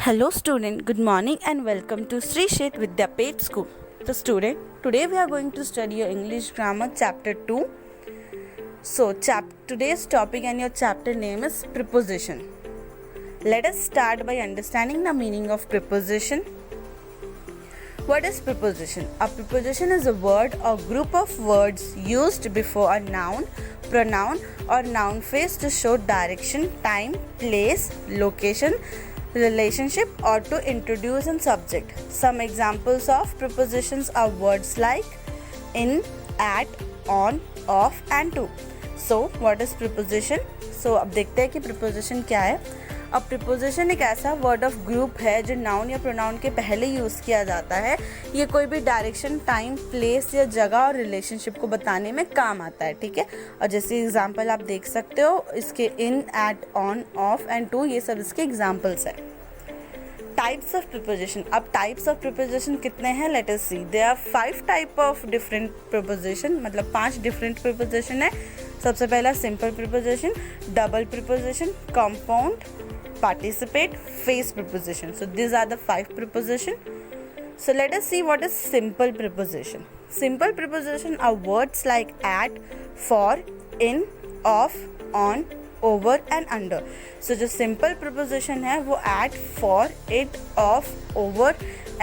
Hello student, good morning and welcome to Sri Shet Vidyapet School. So student, today we are going to study your English grammar chapter 2. So today's topic and your chapter name is preposition. Let us start by understanding the meaning of preposition. What is preposition? A preposition is a word or group of words used before a noun, pronoun or noun phrase to show direction, time, place, location, relationship or to introduce a subject. Some examples of prepositions are words like in, at, on, off and to. So what is preposition? So अब देखते हैं कि preposition क्या है. अब preposition एक ऐसा word of group है जो नाउन या प्रोनाउन के पहले यूज़ किया जाता है. ये कोई भी डायरेक्शन, टाइम, प्लेस या जगह और रिलेशनशिप को बताने में काम आता है. ठीक है. और जैसे एग्जांपल आप देख सकते हो इसके in, at, on, of and to, ये सब इसके एग्जांपल्स है. Types of preposition. अब टाइप्स ऑफ प्रीपोजिशन कितने हैं? Let us see. There are 5 type of different preposition, मतलब 5 डिफरेंट प्रीपोजिशन है. सबसे पहला simple preposition, double preposition, compound, participate, phrase preposition. So these are the 5 preposition. So let us see what is simple preposition. Simple preposition are words like at, for, in, of, on, over and under. So जो simple preposition है वो at, for, it, of, over,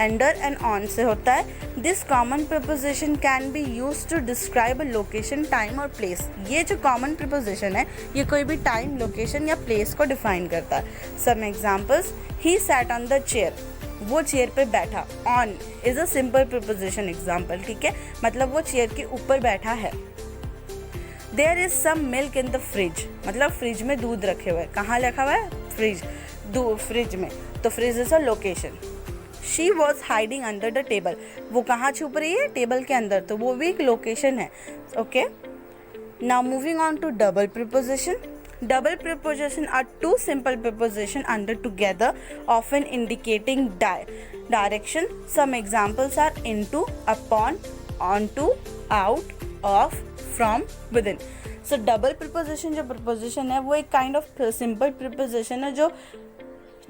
under and on से होता है. This common preposition can be used to describe a location, time और place. ये जो common preposition है ये कोई भी time, location या place को define करता है. Some examples: He sat on the chair. वो चेयर पे बैठा. On is a simple preposition example. ठीक है, मतलब वो चेयर के ऊपर बैठा है. There is some milk in the fridge. मतलब फ्रिज में दूध रखे हुए. कहाँ रखा हुआ है? फ्रिज में. तो fridge is a location. She was hiding under the table. वो कहाँ छुप रही है? टेबल के अंदर. तो वो भी एक लोकेशन है. Okay. Now moving on to double preposition. Double preposition are two simple preposition under together, often indicating direction. Some examples are into, upon, onto, out, off, from, within. So double preposition जो preposition है वो एक kind of simple preposition है. जो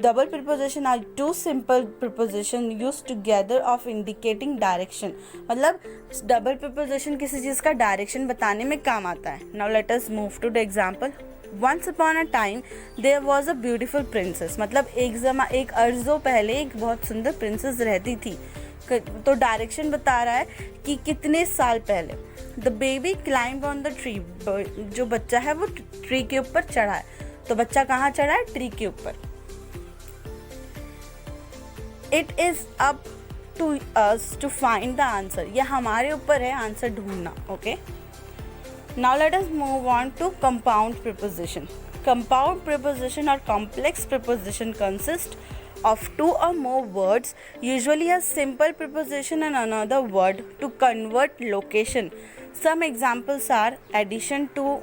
double preposition are two simple preposition used together of indicating direction. मतलब double preposition किसी चीज़ का direction बताने में काम आता है. Now let us move to the example. Once upon a time there was a beautiful princess. मतलब एक अर्ज़ों पहले एक बहुत सुंदर प्रिंसेस रहती थी. तो डायरेक्शन बता रहा है कि कितने साल पहले. The baby climbed on the tree. जो बच्चा है वो ट्री के ऊपर चढ़ा है. तो बच्चा कहाँ चढ़ा है? ट्री के ऊपर. It is up to us to find the answer. यह हमारे ऊपर है आंसर ढूंढना. Okay. Now let us move on to compound preposition. Compound preposition or complex preposition consist of 2 or more words, usually a simple preposition and another word to convert location. Some examples are addition to,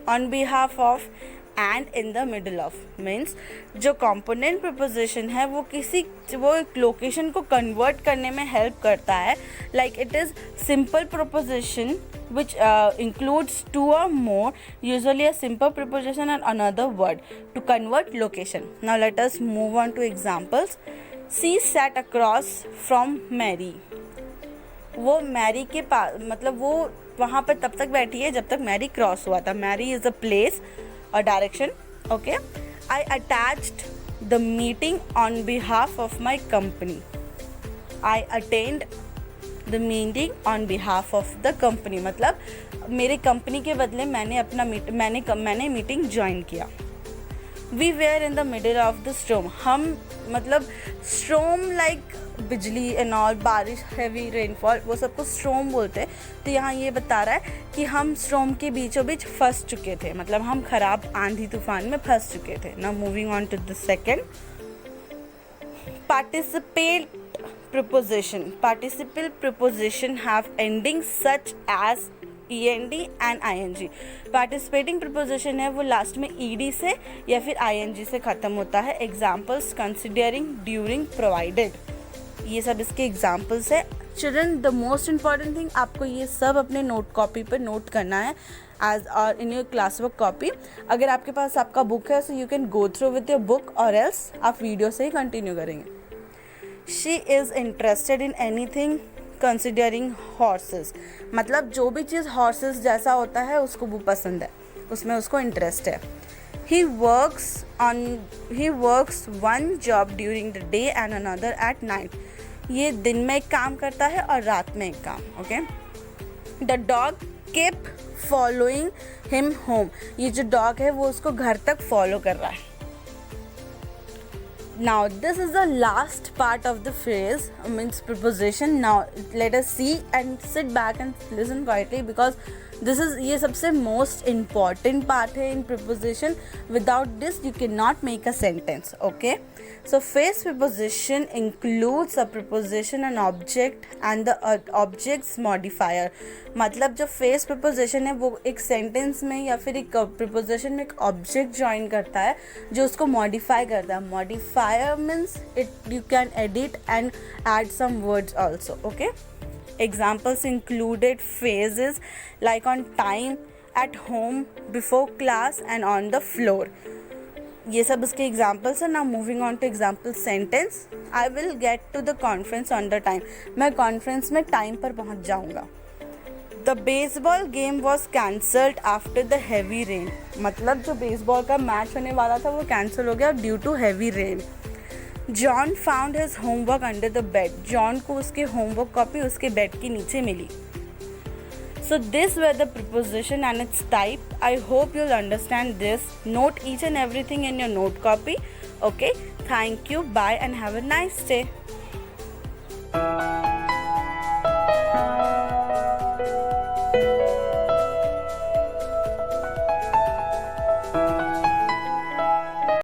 on behalf of, and in the middle of. Means जो component preposition है वो एक location को convert करने में help करता है. Like it is simple preposition which includes 2 or more, usually a simple preposition and another word to convert location. Now let us move on to examples. She sat across from Mary. वो Mary के पास, मतलब वो वहाँ पर तब तक बैठी है जब तक मैरी क्रॉस हुआ था. Mary is a place or direction. Okay. I attached the meeting on behalf of my company. I attained the meeting on behalf of the company. मतलब मेरे कंपनी के बदले मैंने मीटिंग ज्वाइन किया. We were in the middle of the storm. हम मतलब storm like बिजली and all, बारिश, हैवी रेनफॉल, वो सबको स्ट्रोम बोलते हैं. तो यहाँ ये बता रहा है कि हम स्ट्रोम के बीचों बीच फंस चुके थे. मतलब हम खराब आंधी तूफान में फंस चुके थे. Now moving on to the second. Participate preposition. Participle preposition have endings such as END and ING. Participating preposition है वो लास्ट में ED से या फिर ING से ख़त्म होता है. Examples: considering, during, provided. ये सब इसके एग्जाम्पल्स है. Children the most important thing, आपको ये सब अपने नोट कॉपी पर नोट करना है एज और in your class work copy. अगर आपके पास आपका बुक है so you can go through with your book, और एल्स आप वीडियो से ही कंटिन्यू करेंगे. She is interested in any thing considering horses, मतलब जो भी चीज़ हॉर्सेस जैसा होता है उसको वो पसंद है, उसमें उसको इंटरेस्ट है. He works one job during the day and another at night. ये दिन में एक काम करता है और रात में एक काम. Okay. The dog kept following him home. ये जो डॉग है वो उसको घर तक फॉलो कर रहा है. Now this is the last part of the phrase, means preposition. Now let us see and sit back and listen quietly because ये सबसे मोस्ट इम्पॉर्टेंट पार्ट है in preposition. Without this you can not make a sentence. Okay. So phrase preposition includes a preposition an object and the object's modifier. मतलब जो face preposition है वो एक sentence में या फिर एक प्रिपोजिशन में एक ऑब्जेक्ट ज्वाइन करता है जो उसको मॉडिफाई करता है. Modifier means it you can edit and add some words also. Okay. Examples included phrases like on time, at home, before class and on the floor. ये सब इसके examples हैं. Now moving on to example sentence. I will get to the conference on the time. मैं conference में time पर पहुँच जाऊँगा. The baseball game was cancelled after the heavy rain. मतलब जो baseball का match होने वाला था वो cancel हो गया due to heavy rain. John found his homework under the bed. John को उसके homework copy उसके bed के नीचे मिली. So these were the preposition and its type. I hope you'll understand this. Note each and everything in your note copy. Okay. Thank you. Bye and have a nice day.